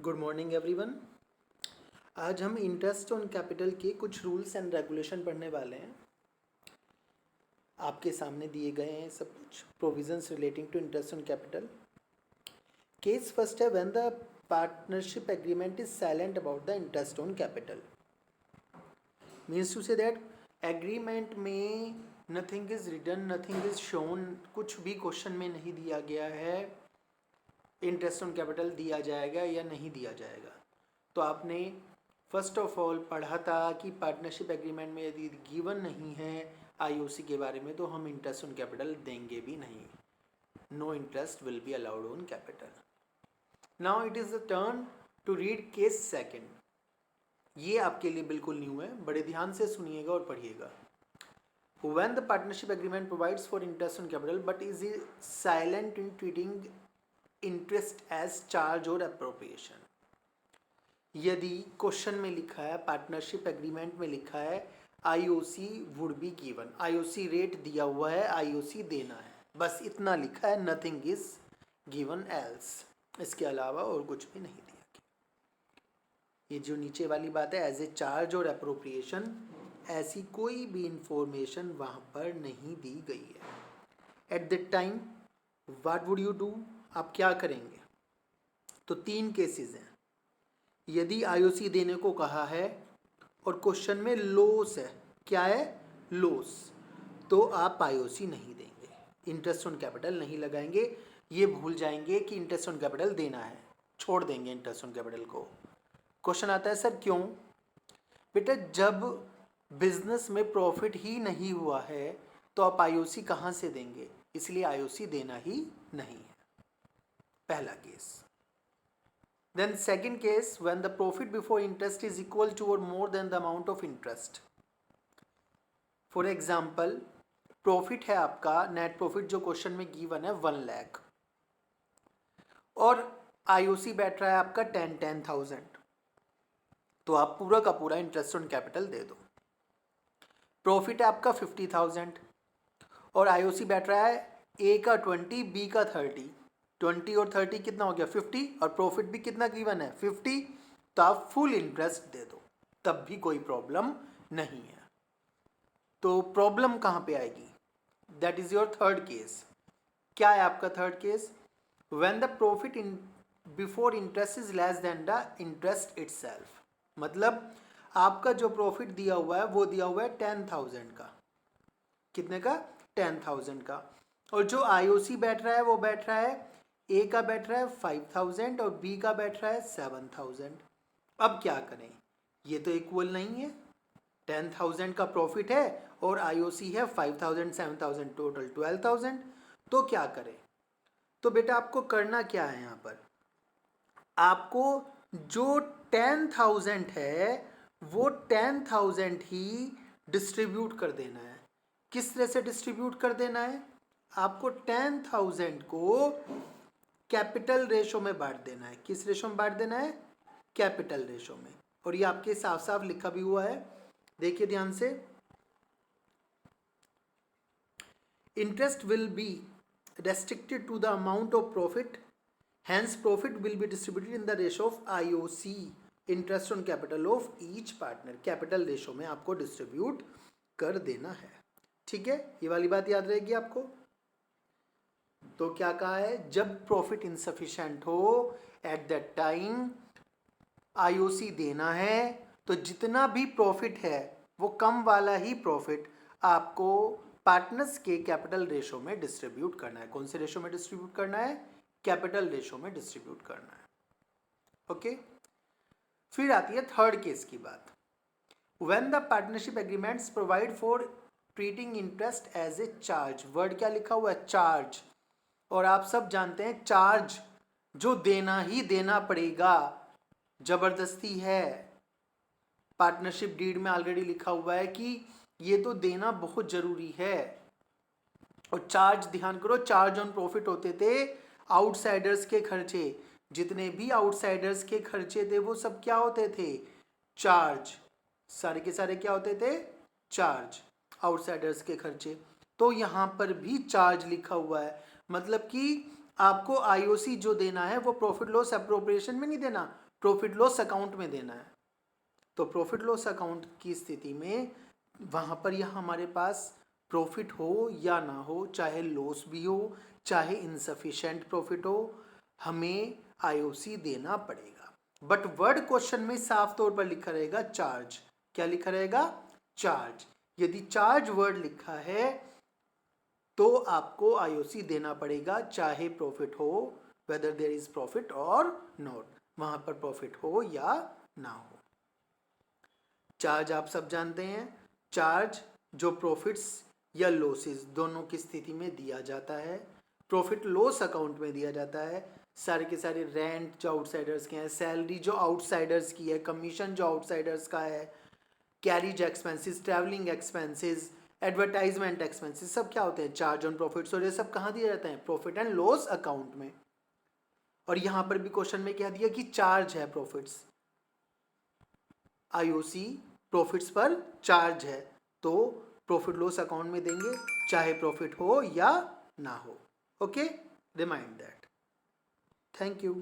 Good morning everyone. आज हम interest on capital के कुछ रूल्स एंड रेगुलेशन पढ़ने वाले हैं। आपके सामने दिए गए हैं सब कुछ provisions relating to interest on capital. Case first है when the partnership agreement is silent about the interest on capital. Means to say that agreement में nothing is written, nothing is shown, कुछ भी क्वेश्चन में नहीं दिया गया है interest on capital दिया जाएगा या नहीं दिया जाएगा। तो आपने फर्स्ट ऑफ ऑल पढ़ा था कि पार्टनरशिप एग्रीमेंट में यदि गिवन नहीं है आईओसी के बारे में तो हम इंटरेस्ट ऑन कैपिटल देंगे भी नहीं। No interest will be allowed on capital. Now it is the turn to read case second. ये आपके लिए बिल्कुल न्यू है, बड़े ध्यान से सुनिएगा और पढ़िएगा। When the partnership agreement provides for interest on capital but is silent in treating interest as charge or appropriation। यदि क्वेश्चन में लिखा है, पार्टनरशिप एग्रीमेंट में लिखा है IOC would be given, IOC rate दिया हुआ है, आईओसी देना है, बस इतना लिखा है, नथिंग इज गिवन एल्स, इसके अलावा और कुछ भी नहीं दिया गया। ये जो नीचे वाली बात है एज ए चार्ज और अप्रोप्रिएशन, ऐसी कोई भी इंफॉर्मेशन वहाँ पर नहीं दी गई है। At the time what would you do, आप क्या करेंगे? तो तीन केसेस हैं। यदि आईओसी देने को कहा है और क्वेश्चन में लॉस है, क्या है? लॉस, तो आप आईओसी नहीं देंगे, इंटरेस्ट ऑन कैपिटल नहीं लगाएंगे। ये भूल जाएंगे कि इंटरेस्ट ऑन कैपिटल देना है, छोड़ देंगे इंटरेस्ट ऑन कैपिटल को। क्वेश्चन आता है सर क्यों? बेटा जब बिजनेस में प्रॉफिट ही नहीं हुआ है तो आप आईओसी कहाँ से देंगे, इसलिए आईओसी देना ही नहीं है। पहला case. Then second case, when the profit before interest is equal to or more than the amount of interest। For example, profit है आपका, नेट प्रॉफिट जो क्वेश्चन में गिवन है 1 लाख और आईओसी बैठ रहा है आपका 10,000, तो आप पूरा का पूरा इंटरेस्ट ऑन कैपिटल दे दो। प्रॉफिट है आपका 50,000 और आईओसी बैठ रहा है ए का 20, बी का 30, 20 और 30 कितना हो गया 50, और प्रॉफिट भी कितना गिवन है 50, तो आप फुल इंटरेस्ट दे दो, तब भी कोई प्रॉब्लम नहीं है। तो प्रॉब्लम कहाँ पे आएगी? That is your third case. क्या है आपका third case? When the profit in before interest is less than the interest itself. मतलब आपका जो प्रॉफिट दिया हुआ है वो दिया हुआ है 10,000 का, कितने का? 10,000 का, और जो आईओसी बैठ रहा है वो बैठ रहा है, ए का बैठ रहा है 5,000 और बी का बैठ रहा है 7,000। अब क्या करें? ये तो इक्वल नहीं है, 10,000 का प्रॉफिट है और आईओसी है 5,000 7,000, टोटल 12,000। तो क्या करें? तो बेटा आपको करना क्या है यहाँ पर? आपको जो 10,000 है वो 10,000 ही डिस्ट्रीब्यूट कर देना है। किस तरह से डिस्ट्रीब्यूट कर देना है? आपको 10,000 को कैपिटल रेशो में बांट देना है। किस रेशो में बांट देना है? कैपिटल रेशो में। और ये आपके साफ साफ लिखा भी हुआ है, देखिए ध्यान से। Interest will be restricted to the amount of profit, hence profit will be distributed in the ratio of IOC, interest on capital of each partner। Capital ratio में आपको डिस्ट्रीब्यूट कर देना है, ठीक है? ये वाली बात याद रहेगी आपको। तो क्या कहा है? जब प्रॉफिट इनसफिशिएंट हो एट दैट टाइम आईओसी देना है, तो जितना भी प्रॉफिट है वो कम वाला ही प्रॉफिट आपको पार्टनर्स के कैपिटल रेशो में डिस्ट्रीब्यूट करना है। कौन से रेशो में डिस्ट्रीब्यूट करना है? कैपिटल रेशो में डिस्ट्रीब्यूट करना है। ओके, फिर आती है थर्ड केस की बात। When the partnership agreements provide for treating interest as a charge. Word क्या लिखा हुआ है? चार्ज। और आप सब जानते हैं चार्ज जो देना ही देना पड़ेगा, जबरदस्ती है। पार्टनरशिप डीड में ऑलरेडी लिखा हुआ है कि ये तो देना बहुत जरूरी है। और चार्ज ध्यान करो, चार्ज ऑन प्रॉफिट होते थे आउटसाइडर्स के खर्चे, जितने भी आउटसाइडर्स के खर्चे थे वो सब क्या होते थे? चार्ज। सारे के सारे क्या होते थे? चार्ज, आउटसाइडर्स के खर्चे। तो यहाँ पर भी चार्ज लिखा हुआ है, मतलब कि आपको आईओसी जो देना है वो प्रॉफिट लॉस अप्रोप्रिएशन में नहीं देना, प्रॉफिट लॉस अकाउंट में देना है। तो प्रॉफिट लॉस अकाउंट की स्थिति में वहां पर यह हमारे पास प्रॉफिट हो या ना हो, चाहे लॉस भी हो, चाहे इनसफिशिएंट प्रॉफिट हो, हमें आईओसी देना पड़ेगा। बट वर्ड क्वेश्चन में साफ तौर पर लिखा रहेगा चार्ज। क्या लिखा रहेगा? चार्ज। यदि चार्ज वर्ड लिखा है तो आपको आईओसी देना पड़ेगा, चाहे प्रॉफिट हो, वेदर देयर इज प्रॉफिट और नॉट, वहां पर प्रॉफिट हो या ना हो। चार्ज आप सब जानते हैं, चार्ज जो प्रॉफिट्स या लॉसेस दोनों की स्थिति में दिया जाता है, प्रॉफिट लॉस अकाउंट में दिया जाता है। सारे के सारे रेंट जो आउटसाइडर्स के हैं, सैलरी जो आउटसाइडर्स की है, कमीशन जो आउटसाइडर्स का है, carriage expenses, travelling expenses, advertisement expenses, सब क्या होते हैं? Charge on profits. और ये सब कहाँ दिए जाते हैं? प्रॉफिट एंड लॉस अकाउंट में। और यहां पर भी क्वेश्चन में क्या दिया कि चार्ज है प्रॉफिट्स, आईओसी प्रॉफिट्स पर चार्ज है, तो प्रॉफिट लॉस अकाउंट में देंगे, चाहे प्रॉफिट हो या ना हो। Okay, remind that. Thank you.